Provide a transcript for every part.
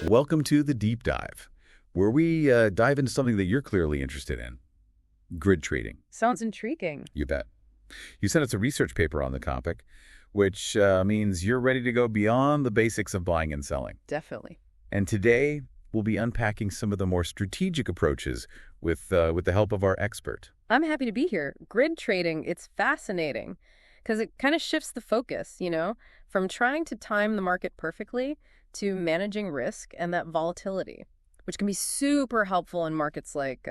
Welcome to The Deep Dive, where we dive into something that you're clearly interested in, grid trading. Sounds intriguing. You bet. You sent us a research paper on the topic, which means you're ready to go beyond the basics of buying and selling. Definitely. And today, we'll be unpacking some of the more strategic approaches with the help of our expert. I'm happy to be here. Grid trading, it's fascinating because it kind of shifts the focus, from trying to time the market perfectly to managing risk and that volatility, which can be super helpful in markets like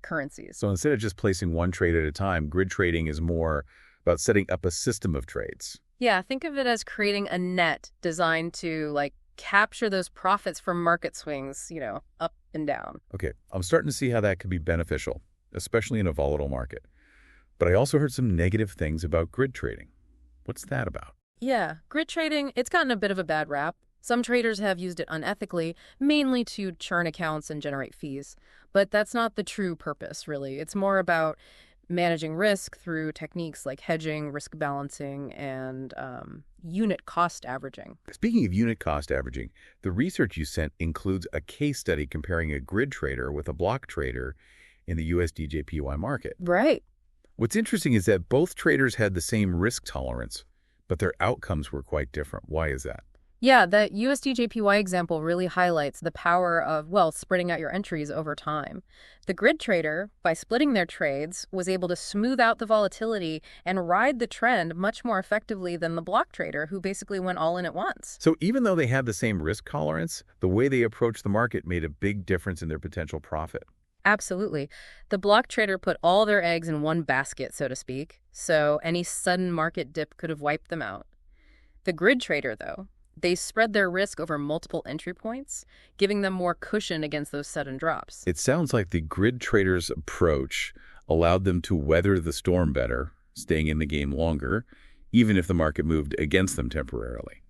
currencies. So instead of just placing one trade at a time, grid trading is more about setting up a system of trades. Yeah, think of it as creating a net designed to capture those profits from market swings, up and down. Okay, I'm starting to see how that could be beneficial, especially in a volatile market. But I also heard some negative things about grid trading. What's that about? Yeah, grid trading, it's gotten a bit of a bad rap. Some traders have used it unethically, mainly to churn accounts and generate fees. But that's not the true purpose, really. It's more about managing risk through techniques like hedging, risk balancing, and unit cost averaging. Speaking of unit cost averaging, the research you sent includes a case study comparing a grid trader with a block trader in the USD/JPY market. Right. What's interesting is that both traders had the same risk tolerance, but their outcomes were quite different. Why is that? Yeah, the USD/JPY example really highlights the power of, spreading out your entries over time. The grid trader, by splitting their trades, was able to smooth out the volatility and ride the trend much more effectively than the block trader, who basically went all in at once. So even though they had the same risk tolerance, the way they approached the market made a big difference in their potential profit. Absolutely. The block trader put all their eggs in one basket, so to speak, so any sudden market dip could have wiped them out. The grid trader, though, they spread their risk over multiple entry points, giving them more cushion against those sudden drops. It sounds like the grid trader's approach allowed them to weather the storm better, staying in the game longer, even if the market moved against them temporarily.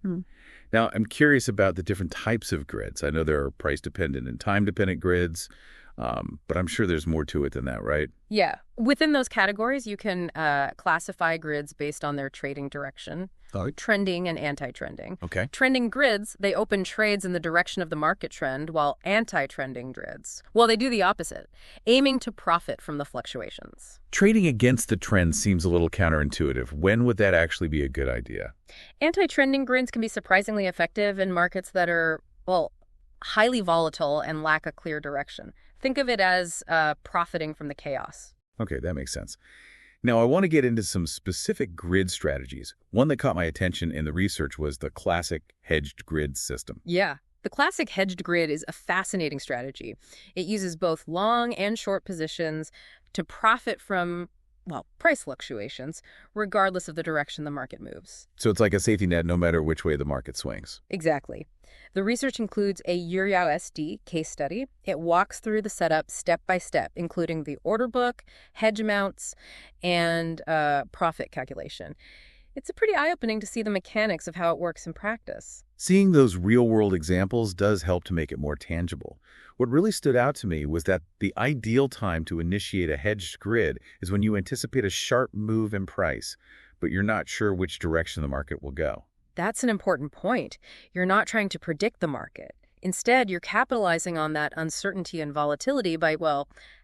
Now, I'm curious about the different types of grids. I know there are price-dependent and time-dependent grids, but I'm sure there's more to it than that, right? Yeah. Within those categories, you can classify grids based on their trading direction. Trending and anti-trending. Okay. Trending grids, they open trades in the direction of the market trend, while anti-trending grids, they do the opposite, aiming to profit from the fluctuations. Trading against the trend seems a little counterintuitive. When would that actually be a good idea? Anti-trending grids can be surprisingly effective in markets that are, highly volatile and lack a clear direction. Think of it as profiting from the chaos. Okay, that makes sense. Now, I want to get into some specific grid strategies. One that caught my attention in the research was the classic hedged grid system. Yeah. The classic hedged grid is a fascinating strategy. It uses both long and short positions to profit from, price fluctuations, regardless of the direction the market moves. So it's like a safety net no matter which way the market swings. Exactly. The research includes a USD case study. It walks through the setup step by step, including the order book, hedge amounts, and profit calculation. It's pretty eye-opening to see the mechanics of how it works in practice. Seeing those real-world examples does help to make it more tangible. What really stood out to me was that the ideal time to initiate a hedged grid is when you anticipate a sharp move in price, but you're not sure which direction the market will go. That's an important point. You're not trying to predict the market. Instead, you're capitalizing on that uncertainty and volatility by,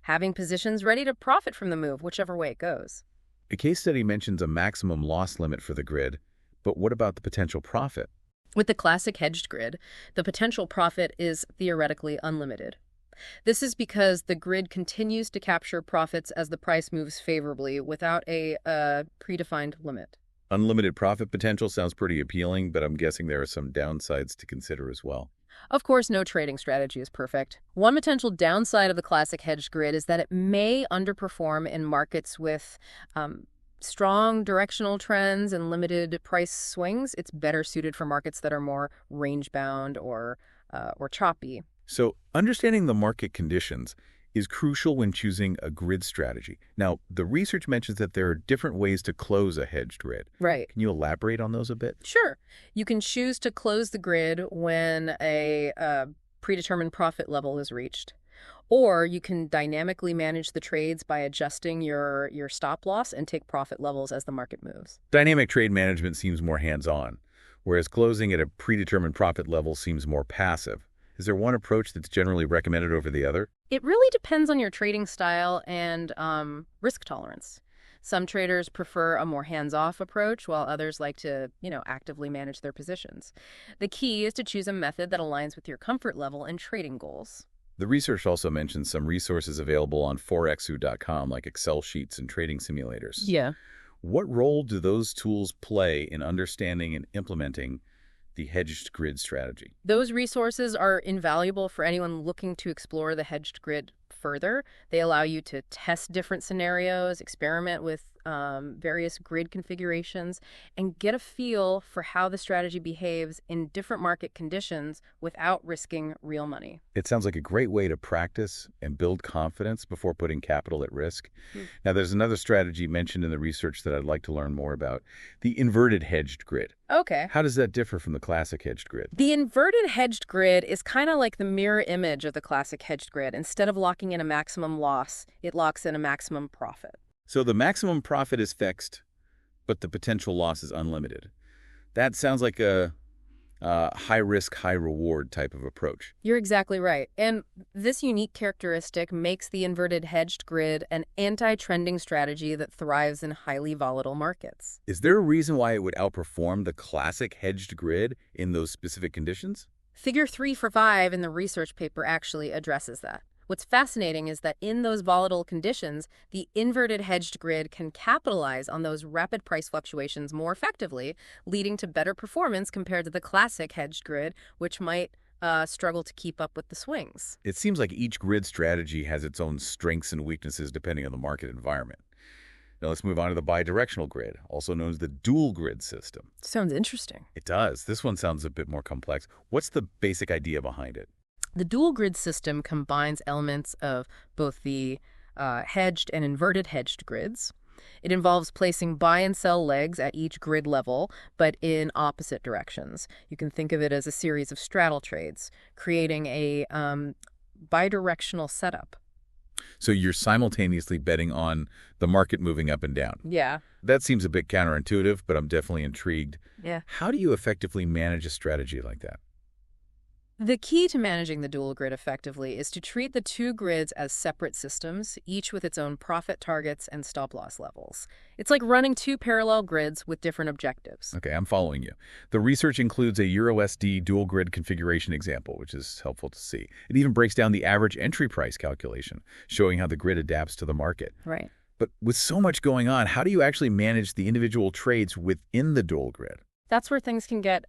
having positions ready to profit from the move, whichever way it goes. The case study mentions a maximum loss limit for the grid, but what about the potential profit? With the classic hedged grid, the potential profit is theoretically unlimited. This is because the grid continues to capture profits as the price moves favorably without a predefined limit. Unlimited profit potential sounds pretty appealing, but I'm guessing there are some downsides to consider as well. Of course, no trading strategy is perfect. One potential downside of the classic hedged grid is that it may underperform in markets with strong directional trends and limited price swings. It's better suited for markets that are more range-bound or choppy. So understanding the market conditions is crucial when choosing a grid strategy. Now, the research mentions that there are different ways to close a hedged grid. Right. Can you elaborate on those a bit? Sure. You can choose to close the grid when a predetermined profit level is reached, Or you can dynamically manage the trades by adjusting your stop loss and take profit levels as the market moves. Dynamic trade management seems more hands-on, whereas closing at a predetermined profit level seems more passive. Is there one approach that's generally recommended over the other? It really depends on your trading style and risk tolerance. Some traders prefer a more hands-off approach, while others like to, actively manage their positions. The key is to choose a method that aligns with your comfort level and trading goals. The research also mentions some resources available on forexu.com, like Excel sheets and trading simulators. Yeah. What role do those tools play in understanding and implementing the hedged grid strategy? Those resources are invaluable for anyone looking to explore the hedged grid further. They allow you to test different scenarios, experiment with various grid configurations, and get a feel for how the strategy behaves in different market conditions without risking real money. It sounds like a great way to practice and build confidence before putting capital at risk. Now, there's another strategy mentioned in the research that I'd like to learn more about, the inverted hedged grid. Okay. How does that differ from the classic hedged grid? The inverted hedged grid is kind of like the mirror image of the classic hedged grid. Instead of locking in a maximum loss, it locks in a maximum profit. So the maximum profit is fixed, but the potential loss is unlimited. That sounds like a high-risk, high-reward type of approach. You're exactly right. And this unique characteristic makes the inverted hedged grid an anti-trending strategy that thrives in highly volatile markets. Is there a reason why it would outperform the classic hedged grid in those specific conditions? Figure 3 for 5 in the research paper actually addresses that. What's fascinating is that in those volatile conditions, the inverted hedged grid can capitalize on those rapid price fluctuations more effectively, leading to better performance compared to the classic hedged grid, which might struggle to keep up with the swings. It seems like each grid strategy has its own strengths and weaknesses depending on the market environment. Now let's move on to the bidirectional grid, also known as the dual grid system. Sounds interesting. It does. This one sounds a bit more complex. What's the basic idea behind it? The dual grid system combines elements of both the hedged and inverted hedged grids. It involves placing buy and sell legs at each grid level, but in opposite directions. You can think of it as a series of straddle trades, creating a bidirectional setup. So you're simultaneously betting on the market moving up and down. Yeah. That seems a bit counterintuitive, but I'm definitely intrigued. Yeah. How do you effectively manage a strategy like that? The key to managing the dual grid effectively is to treat the two grids as separate systems, each with its own profit targets and stop-loss levels. It's like running two parallel grids with different objectives. Okay, I'm following you. The research includes a EURUSD dual grid configuration example, which is helpful to see. It even breaks down the average entry price calculation, showing how the grid adapts to the market. Right. But with so much going on, how do you actually manage the individual trades within the dual grid? That's where things can get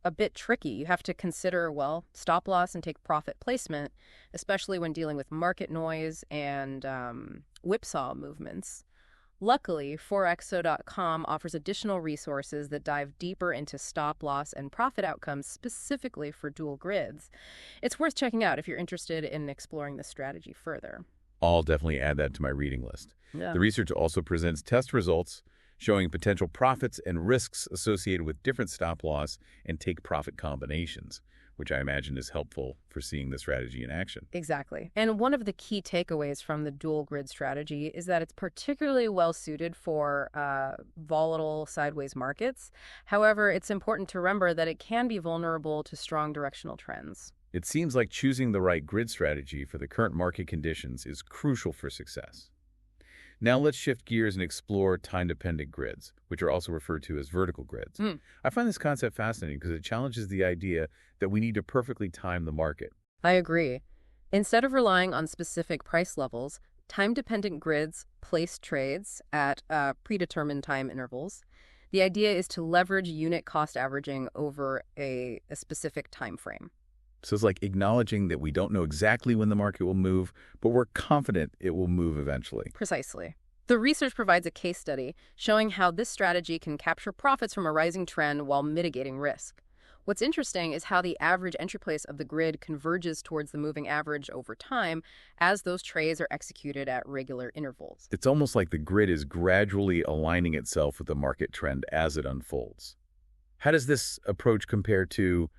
a bit tricky. You have to consider, stop loss and take profit placement, especially when dealing with market noise and whipsaw movements. Luckily, Forexo.com offers additional resources that dive deeper into stop loss and profit outcomes specifically for dual grids. It's worth checking out if you're interested in exploring this strategy further. I'll definitely add that to my reading list. Yeah. The research also presents test results showing potential profits and risks associated with different stop-loss and take-profit combinations, which I imagine is helpful for seeing the strategy in action. Exactly. And one of the key takeaways from the dual grid strategy is that it's particularly well-suited for volatile sideways markets. However, it's important to remember that it can be vulnerable to strong directional trends. It seems like choosing the right grid strategy for the current market conditions is crucial for success. Now let's shift gears and explore time-dependent grids, which are also referred to as vertical grids. I find this concept fascinating because it challenges the idea that we need to perfectly time the market. I agree. Instead of relying on specific price levels, time-dependent grids place trades at predetermined time intervals. The idea is to leverage unit cost averaging over a specific time frame. So it's like acknowledging that we don't know exactly when the market will move, but we're confident it will move eventually. Precisely. The research provides a case study showing how this strategy can capture profits from a rising trend while mitigating risk. What's interesting is how the average entry price of the grid converges towards the moving average over time as those trades are executed at regular intervals. It's almost like the grid is gradually aligning itself with the market trend as it unfolds. How does this approach compare to,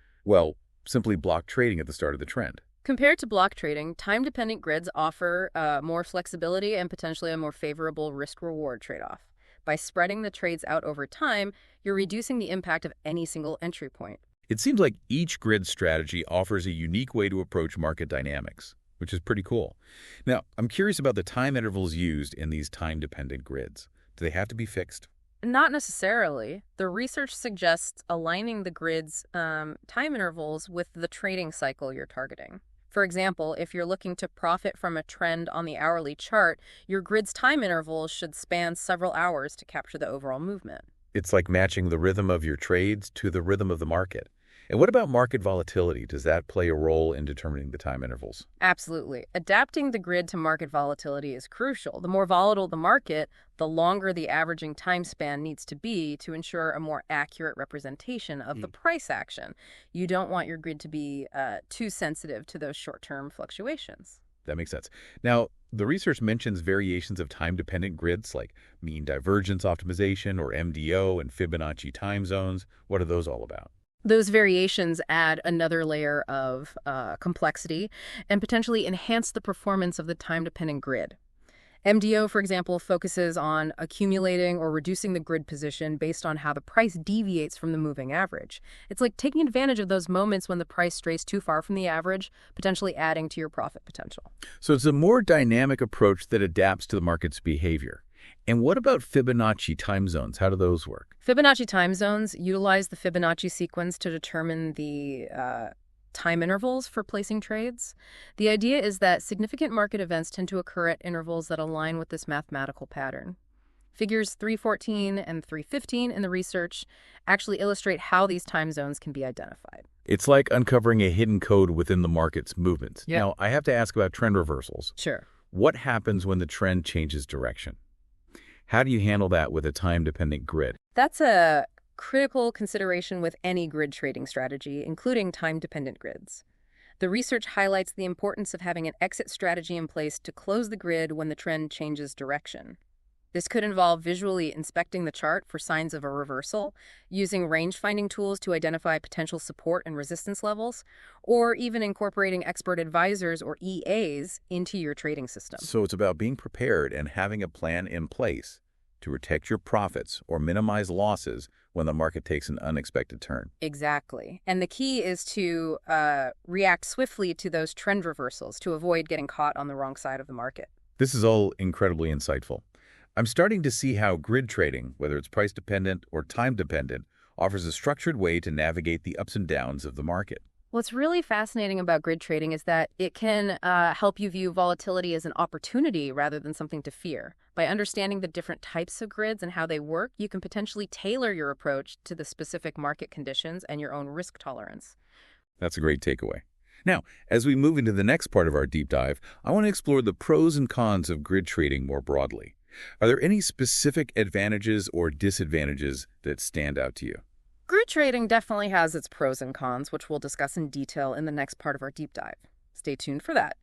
simply block trading at the start of the trend? Compared to block trading, time-dependent grids offer more flexibility and potentially a more favorable risk-reward trade-off. By spreading the trades out over time, you're reducing the impact of any single entry point. It seems like each grid strategy offers a unique way to approach market dynamics, which is pretty cool. Now, I'm curious about the time intervals used in these time-dependent grids. Do they have to be fixed? Not necessarily. The research suggests aligning the grid's time intervals with the trading cycle you're targeting. For example, if you're looking to profit from a trend on the hourly chart, your grid's time intervals should span several hours to capture the overall movement. It's like matching the rhythm of your trades to the rhythm of the market. And what about market volatility? Does that play a role in determining the time intervals? Absolutely. Adapting the grid to market volatility is crucial. The more volatile the market, the longer the averaging time span needs to be to ensure a more accurate representation of the price action. You don't want your grid to be too sensitive to those short-term fluctuations. That makes sense. Now, the research mentions variations of time-dependent grids like mean divergence optimization or MDO and Fibonacci time zones. What are those all about? Those variations add another layer of complexity and potentially enhance the performance of the time-dependent grid. MDO, for example, focuses on accumulating or reducing the grid position based on how the price deviates from the moving average. It's like taking advantage of those moments when the price strays too far from the average, potentially adding to your profit potential. So it's a more dynamic approach that adapts to the market's behavior. And what about Fibonacci time zones? How do those work? Fibonacci time zones utilize the Fibonacci sequence to determine the time intervals for placing trades. The idea is that significant market events tend to occur at intervals that align with this mathematical pattern. Figures 314 and 315 in the research actually illustrate how these time zones can be identified. It's like uncovering a hidden code within the market's movements. Yeah. Now, I have to ask about trend reversals. Sure. What happens when the trend changes direction? How do you handle that with a time-dependent grid? That's a critical consideration with any grid trading strategy, including time-dependent grids. The research highlights the importance of having an exit strategy in place to close the grid when the trend changes direction. This could involve visually inspecting the chart for signs of a reversal, using range-finding tools to identify potential support and resistance levels, or even incorporating expert advisors or EAs into your trading system. So it's about being prepared and having a plan in place to protect your profits or minimize losses when the market takes an unexpected turn. Exactly. And the key is to react swiftly to those trend reversals to avoid getting caught on the wrong side of the market. This is all incredibly insightful. I'm starting to see how grid trading, whether it's price-dependent or time-dependent, offers a structured way to navigate the ups and downs of the market. What's really fascinating about grid trading is that it can help you view volatility as an opportunity rather than something to fear. By understanding the different types of grids and how they work, you can potentially tailor your approach to the specific market conditions and your own risk tolerance. That's a great takeaway. Now, as we move into the next part of our deep dive, I want to explore the pros and cons of grid trading more broadly. Are there any specific advantages or disadvantages that stand out to you? Grid trading definitely has its pros and cons, which we'll discuss in detail in the next part of our deep dive. Stay tuned for that.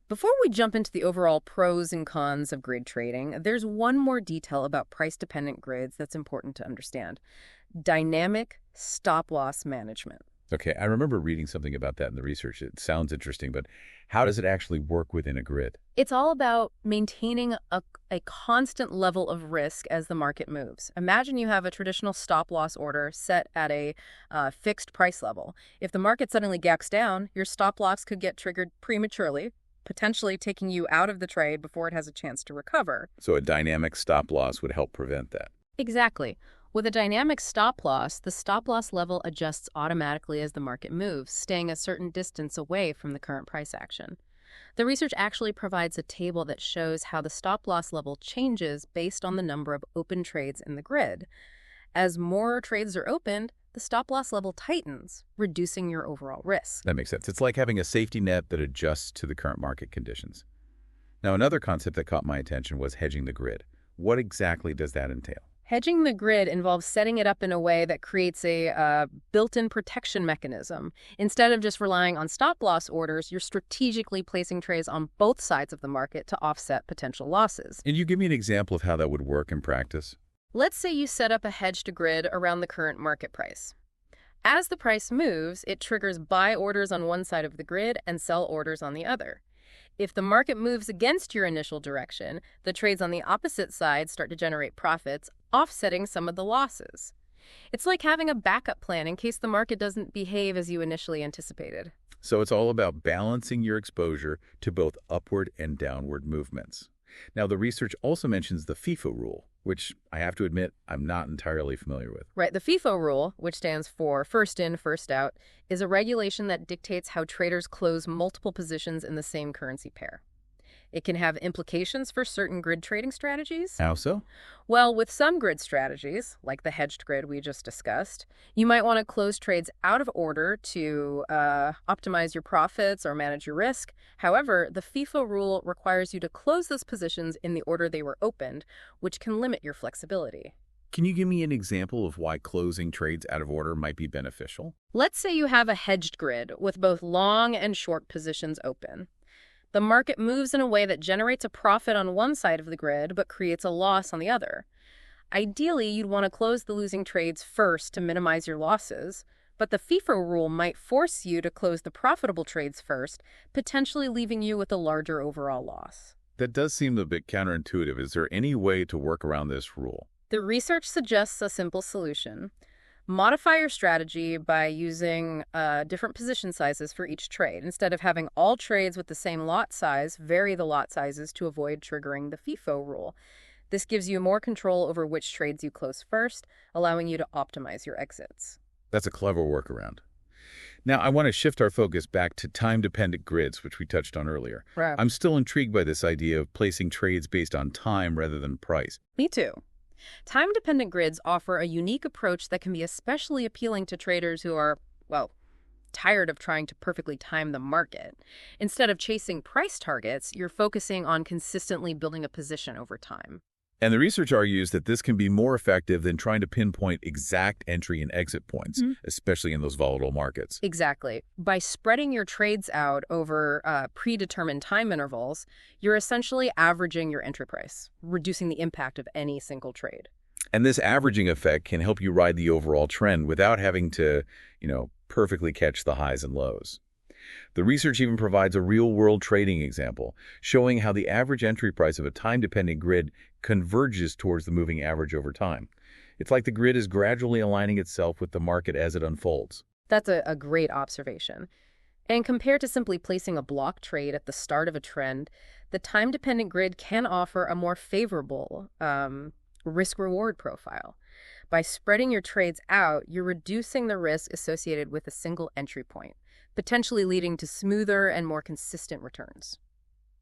Before we jump into the overall pros and cons of grid trading, there's one more detail about price-dependent grids that's important to understand: dynamic stop-loss management. Okay, I remember reading something about that in the research. It sounds interesting, but how does it actually work within a grid? It's all about maintaining a constant level of risk as the market moves. Imagine you have a traditional stop-loss order set at a fixed price level. If the market suddenly gaps down, your stop-loss could get triggered prematurely, potentially taking you out of the trade before it has a chance to recover. So a dynamic stop-loss would help prevent that. Exactly. With a dynamic stop-loss, the stop-loss level adjusts automatically as the market moves, staying a certain distance away from the current price action. The research actually provides a table that shows how the stop-loss level changes based on the number of open trades in the grid. As more trades are opened, the stop-loss level tightens, reducing your overall risk. That makes sense. It's like having a safety net that adjusts to the current market conditions. Now, another concept that caught my attention was hedging the grid. What exactly does that entail? Hedging the grid involves setting it up in a way that creates a built-in protection mechanism. Instead of just relying on stop-loss orders, you're strategically placing trades on both sides of the market to offset potential losses. And you give me an example of how that would work in practice? Let's say you set up a hedged grid around the current market price. As the price moves, it triggers buy orders on one side of the grid and sell orders on the other. If the market moves against your initial direction, the trades on the opposite side start to generate profits, offsetting some of the losses. It's like having a backup plan in case the market doesn't behave as you initially anticipated. So it's all about balancing your exposure to both upward and downward movements. Now, the research also mentions the FIFO rule, which I have to admit I'm not entirely familiar with. Right, the FIFO rule, which stands for first in, first out, is a regulation that dictates how traders close multiple positions in the same currency pair. It can have implications for certain grid trading strategies. How so? Well, with some grid strategies, like the hedged grid we just discussed, you might want to close trades out of order to optimize your profits or manage your risk. However, the FIFO rule requires you to close those positions in the order they were opened, which can limit your flexibility. Can you give me an example of why closing trades out of order might be beneficial? Let's say you have a hedged grid with both long and short positions open. The market moves in a way that generates a profit on one side of the grid but creates a loss on the other. Ideally, you'd want to close the losing trades first to minimize your losses, but the FIFO rule might force you to close the profitable trades first, potentially leaving you with a larger overall loss. That does seem a bit counterintuitive. Is there any way to work around this rule? The research suggests a simple solution. Modify your strategy by using different position sizes for each trade. Instead of having all trades with the same lot size, vary the lot sizes to avoid triggering the FIFO rule. This gives you more control over which trades you close first, allowing you to optimize your exits. That's a clever workaround. Now, I want to shift our focus back to time-dependent grids, which we touched on earlier. Right. I'm still intrigued by this idea of placing trades based on time rather than price. Me too. Time-dependent grids offer a unique approach that can be especially appealing to traders who are, well, tired of trying to perfectly time the market. Instead of chasing price targets, you're focusing on consistently building a position over time. And the research argues that this can be more effective than trying to pinpoint exact entry and exit points, especially in those volatile markets. Exactly. By spreading your trades out over predetermined time intervals, you're essentially averaging your entry price, reducing the impact of any single trade. And this averaging effect can help you ride the overall trend without having to, perfectly catch the highs and lows. The research even provides a real-world trading example, showing how the average entry price of a time-dependent grid converges towards the moving average over time. It's like the grid is gradually aligning itself with the market as it unfolds. That's a great observation. And compared to simply placing a block trade at the start of a trend, the time-dependent grid can offer a more favorable risk-reward profile. By spreading your trades out, you're reducing the risk associated with a single entry point, potentially leading to smoother and more consistent returns.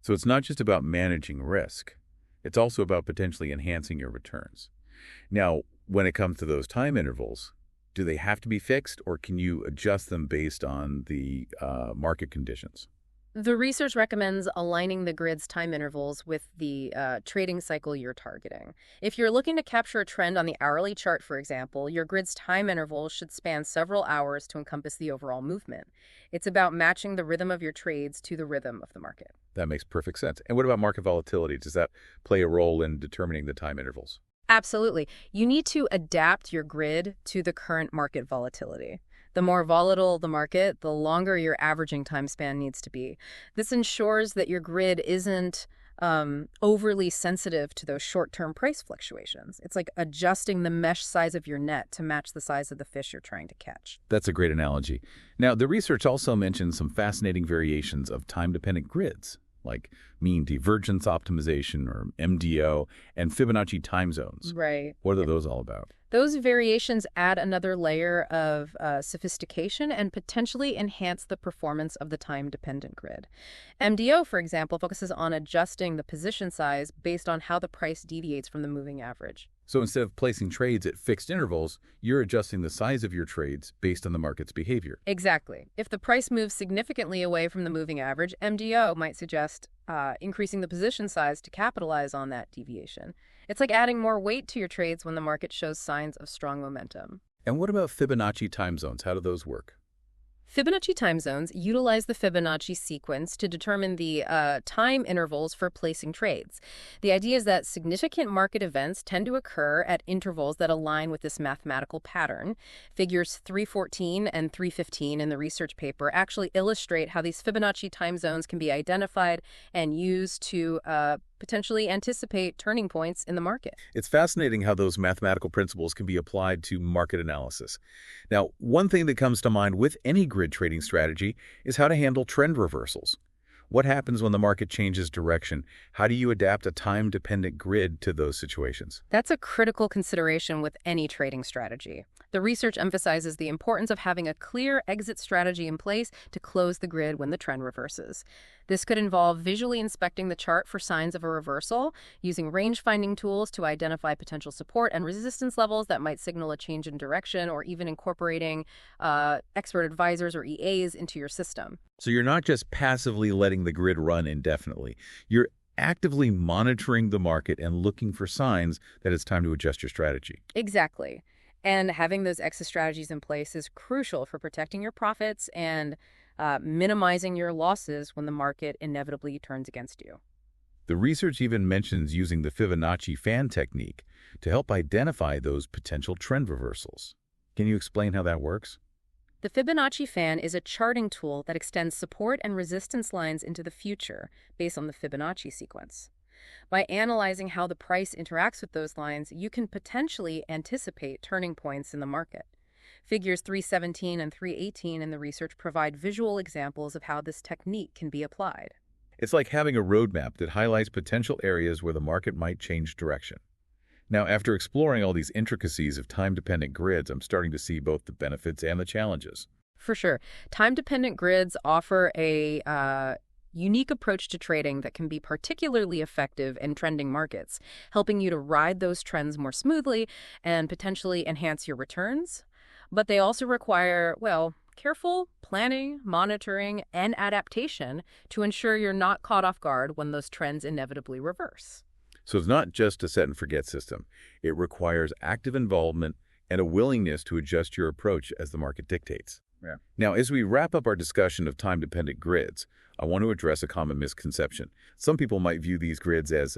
So it's not just about managing risk. It's also about potentially enhancing your returns. Now, when it comes to those time intervals, do they have to be fixed, or can you adjust them based on the market conditions? The research recommends aligning the grid's time intervals with the trading cycle you're targeting. If you're looking to capture a trend on the hourly chart, for example, your grid's time interval should span several hours to encompass the overall movement. It's about matching the rhythm of your trades to the rhythm of the market. That makes perfect sense. And what about market volatility? Does that play a role in determining the time intervals? Absolutely. You need to adapt your grid to the current market volatility. The more volatile the market, the longer your averaging time span needs to be. This ensures that your grid isn't overly sensitive to those short-term price fluctuations. It's like adjusting the mesh size of your net to match the size of the fish you're trying to catch. That's a great analogy. Now, the research also mentions some fascinating variations of time-dependent grids, like mean divergence optimization, or MDO, and Fibonacci time zones. Right. What are those all about? Those variations add another layer of sophistication and potentially enhance the performance of the time-dependent grid. MDO, for example, focuses on adjusting the position size based on how the price deviates from the moving average. So instead of placing trades at fixed intervals, you're adjusting the size of your trades based on the market's behavior. Exactly. If the price moves significantly away from the moving average, MDO might suggest increasing the position size to capitalize on that deviation. It's like adding more weight to your trades when the market shows signs of strong momentum. And what about Fibonacci time zones? How do those work? Fibonacci time zones utilize the Fibonacci sequence to determine the time intervals for placing trades. The idea is that significant market events tend to occur at intervals that align with this mathematical pattern. Figures 314 and 315 in the research paper actually illustrate how these Fibonacci time zones can be identified and used to potentially anticipate turning points in the market. It's fascinating how those mathematical principles can be applied to market analysis. Now, one thing that comes to mind with any grid trading strategy is how to handle trend reversals. What happens when the market changes direction? How do you adapt a time-dependent grid to those situations? That's a critical consideration with any trading strategy. The research emphasizes the importance of having a clear exit strategy in place to close the grid when the trend reverses. This could involve visually inspecting the chart for signs of a reversal, using range-finding tools to identify potential support and resistance levels that might signal a change in direction, or even incorporating expert advisors or EAs into your system. So you're not just passively letting the grid run indefinitely. You're actively monitoring the market and looking for signs that it's time to adjust your strategy. Exactly. And having those exit strategies in place is crucial for protecting your profits and minimizing your losses when the market inevitably turns against you. The research even mentions using the Fibonacci fan technique to help identify those potential trend reversals. Can you explain how that works? The Fibonacci fan is a charting tool that extends support and resistance lines into the future based on the Fibonacci sequence. By analyzing how the price interacts with those lines, you can potentially anticipate turning points in the market. Figures 317 and 318 in the research provide visual examples of how this technique can be applied. It's like having a roadmap that highlights potential areas where the market might change direction. Now, after exploring all these intricacies of time-dependent grids, I'm starting to see both the benefits and the challenges. For sure. Time-dependent grids offer a unique approach to trading that can be particularly effective in trending markets, helping you to ride those trends more smoothly and potentially enhance your returns. But they also require, well, careful planning, monitoring, and adaptation to ensure you're not caught off guard when those trends inevitably reverse. So it's not just a set-and-forget system. It requires active involvement and a willingness to adjust your approach as the market dictates. Yeah. Now, as we wrap up our discussion of time-dependent grids, I want to address a common misconception. Some people might view these grids as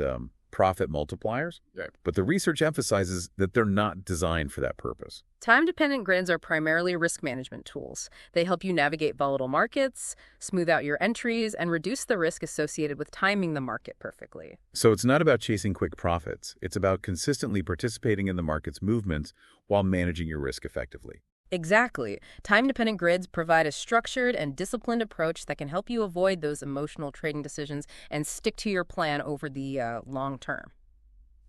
profit multipliers, but the research emphasizes that they're not designed for that purpose. Time-dependent grids are primarily risk management tools. They help you navigate volatile markets, smooth out your entries, and reduce the risk associated with timing the market perfectly. So it's not about chasing quick profits. It's about consistently participating in the market's movements while managing your risk effectively. Exactly. Time-dependent grids provide a structured and disciplined approach that can help you avoid those emotional trading decisions and stick to your plan over the long term.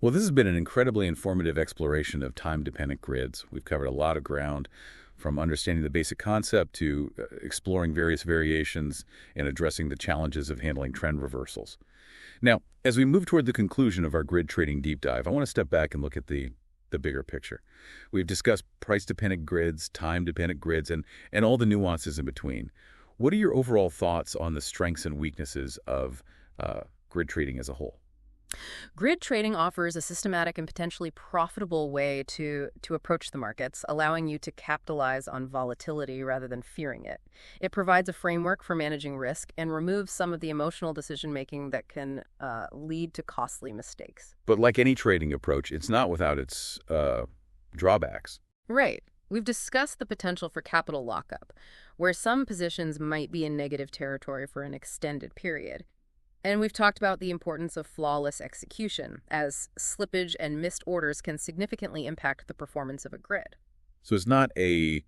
Well, this has been an incredibly informative exploration of time-dependent grids. We've covered a lot of ground, from understanding the basic concept to exploring various variations and addressing the challenges of handling trend reversals. Now, as we move toward the conclusion of our grid trading deep dive, I want to step back and look at the bigger picture. We've discussed price-dependent grids, time-dependent grids, and all the nuances in between. What are your overall thoughts on the strengths and weaknesses of grid trading as a whole? Grid trading offers a systematic and potentially profitable way to approach the markets, allowing you to capitalize on volatility rather than fearing it. It provides a framework for managing risk and removes some of the emotional decision-making that can lead to costly mistakes. But like any trading approach, it's not without its drawbacks. Right. We've discussed the potential for capital lockup, where some positions might be in negative territory for an extended period. And we've talked about the importance of flawless execution, as slippage and missed orders can significantly impact the performance of a grid. So it's not a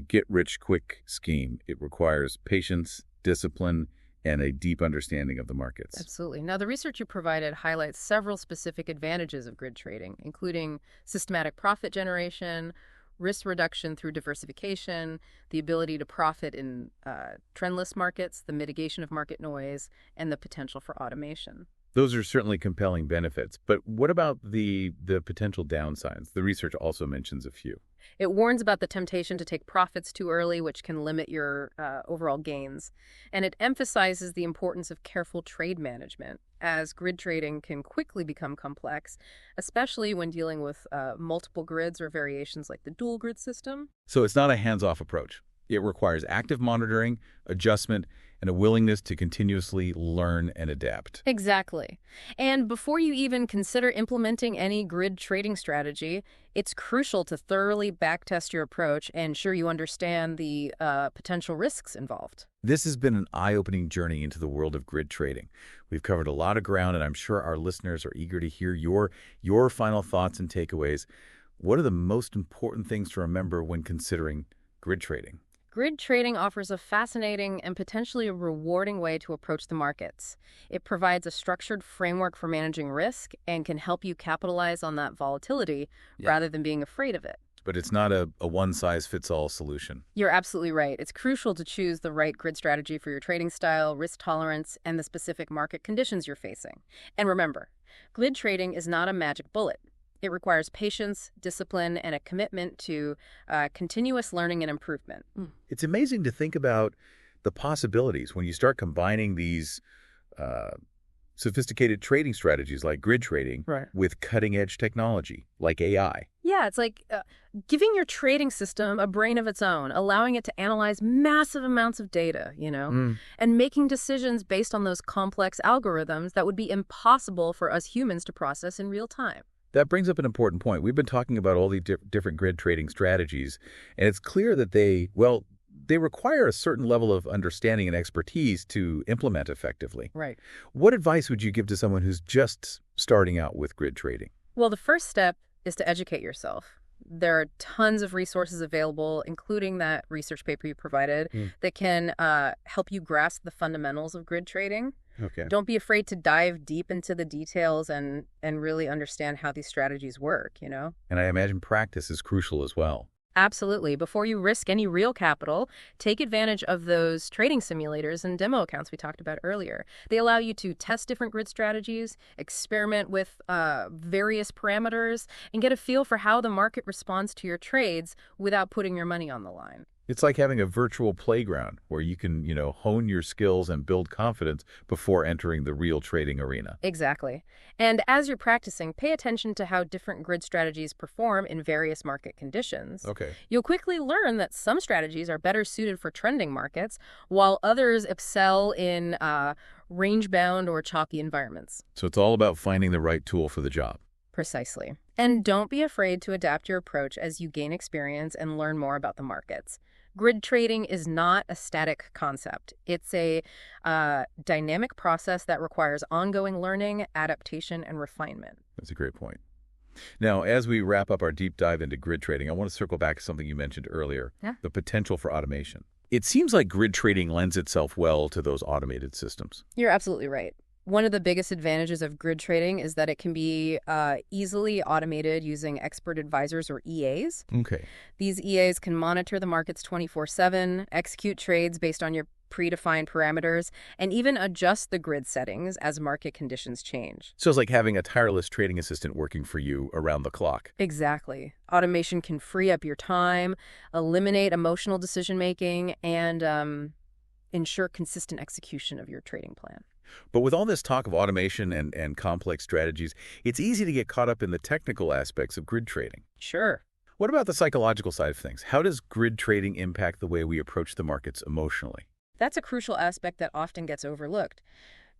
get-rich-quick scheme. It requires patience, discipline, and a deep understanding of the markets. Absolutely. Now, the research you provided highlights several specific advantages of grid trading, including systematic profit generation, risk reduction through diversification, the ability to profit in trendless markets, the mitigation of market noise, and the potential for automation. Those are certainly compelling benefits, but what about the potential downsides? The research also mentions a few. It warns about the temptation to take profits too early, which can limit your overall gains. And it emphasizes the importance of careful trade management, as grid trading can quickly become complex, especially when dealing with multiple grids or variations like the dual grid system. So it's not a hands-off approach. It requires active monitoring, adjustment, and a willingness to continuously learn and adapt. Exactly. And before you even consider implementing any grid trading strategy, it's crucial to thoroughly backtest your approach and ensure you understand the potential risks involved. This has been an eye-opening journey into the world of grid trading. We've covered a lot of ground, and I'm sure our listeners are eager to hear your final thoughts and takeaways. What are the most important things to remember when considering grid trading? Grid trading offers a fascinating and potentially a rewarding way to approach the markets. It provides a structured framework for managing risk and can help you capitalize on that volatility rather than being afraid of it. But it's not a one-size-fits-all solution. You're absolutely right. It's crucial to choose the right grid strategy for your trading style, risk tolerance, and the specific market conditions you're facing. And remember, grid trading is not a magic bullet. It requires patience, discipline, and a commitment to continuous learning and improvement. It's amazing to think about the possibilities when you start combining these sophisticated trading strategies like grid trading with cutting-edge technology like AI. Yeah, it's like giving your trading system a brain of its own, allowing it to analyze massive amounts of data, and making decisions based on those complex algorithms that would be impossible for us humans to process in real time. That brings up an important point. We've been talking about all the different grid trading strategies, and it's clear that they require a certain level of understanding and expertise to implement effectively. Right. What advice would you give to someone who's just starting out with grid trading? Well, the first step is to educate yourself. There are tons of resources available, including that research paper you provided, that can help you grasp the fundamentals of grid trading. Okay. Don't be afraid to dive deep into the details and really understand how these strategies work, And I imagine practice is crucial as well. Absolutely. Before you risk any real capital, take advantage of those trading simulators and demo accounts we talked about earlier. They allow you to test different grid strategies, experiment with various parameters, and get a feel for how the market responds to your trades without putting your money on the line. It's like having a virtual playground where you can, hone your skills and build confidence before entering the real trading arena. Exactly. And as you're practicing, pay attention to how different grid strategies perform in various market conditions. Okay. You'll quickly learn that some strategies are better suited for trending markets, while others excel in range-bound or chalky environments. So it's all about finding the right tool for the job. Precisely. And don't be afraid to adapt your approach as you gain experience and learn more about the markets. Grid trading is not a static concept. It's a dynamic process that requires ongoing learning, adaptation, and refinement. That's a great point. Now, as we wrap up our deep dive into grid trading, I want to circle back to something you mentioned earlier, the potential for automation. It seems like grid trading lends itself well to those automated systems. You're absolutely right. One of the biggest advantages of grid trading is that it can be easily automated using expert advisors or EAs. Okay. These EAs can monitor the markets 24/7, execute trades based on your predefined parameters, and even adjust the grid settings as market conditions change. So it's like having a tireless trading assistant working for you around the clock. Exactly. Automation can free up your time, eliminate emotional decision-making, and ensure consistent execution of your trading plan. But with all this talk of automation and complex strategies, it's easy to get caught up in the technical aspects of grid trading. Sure. What about the psychological side of things? How does grid trading impact the way we approach the markets emotionally? That's a crucial aspect that often gets overlooked.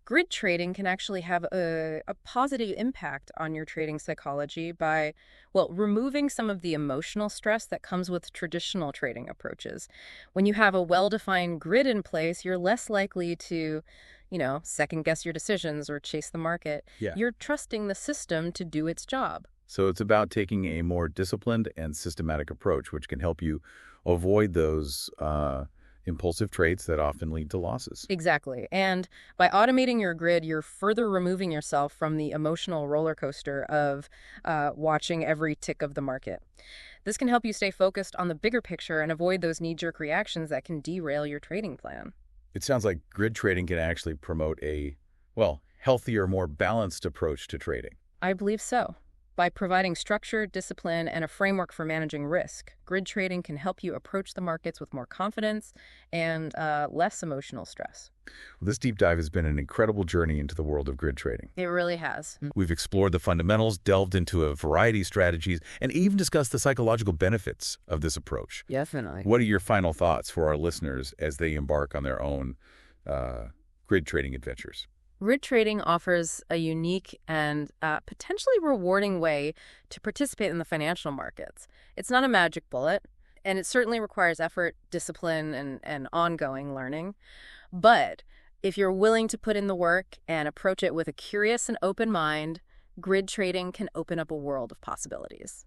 Grid trading can actually have a positive impact on your trading psychology by, removing some of the emotional stress that comes with traditional trading approaches. When you have a well-defined grid in place, you're less likely to second guess your decisions or chase the market. Yeah. You're trusting the system to do its job. So it's about taking a more disciplined and systematic approach, which can help you avoid those impulsive trades that often lead to losses. Exactly. And by automating your grid, you're further removing yourself from the emotional roller coaster of watching every tick of the market. This can help you stay focused on the bigger picture and avoid those knee-jerk reactions that can derail your trading plan. It sounds like grid trading can actually promote a, healthier, more balanced approach to trading. I believe so. By providing structure, discipline, and a framework for managing risk, grid trading can help you approach the markets with more confidence and less emotional stress. Well, this deep dive has been an incredible journey into the world of grid trading. It really has. We've explored the fundamentals, delved into a variety of strategies, and even discussed the psychological benefits of this approach. Definitely. What are your final thoughts for our listeners as they embark on their own grid trading adventures? Grid trading offers a unique and potentially rewarding way to participate in the financial markets. It's not a magic bullet, and it certainly requires effort, discipline, and ongoing learning. But if you're willing to put in the work and approach it with a curious and open mind, grid trading can open up a world of possibilities.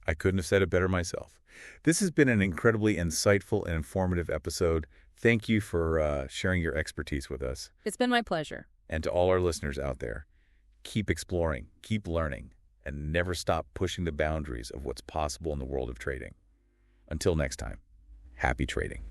I couldn't have said it better myself. This has been an incredibly insightful and informative episode. Thank you for sharing your expertise with us. It's been my pleasure. And to all our listeners out there, keep exploring, keep learning, and never stop pushing the boundaries of what's possible in the world of trading. Until next time, happy trading.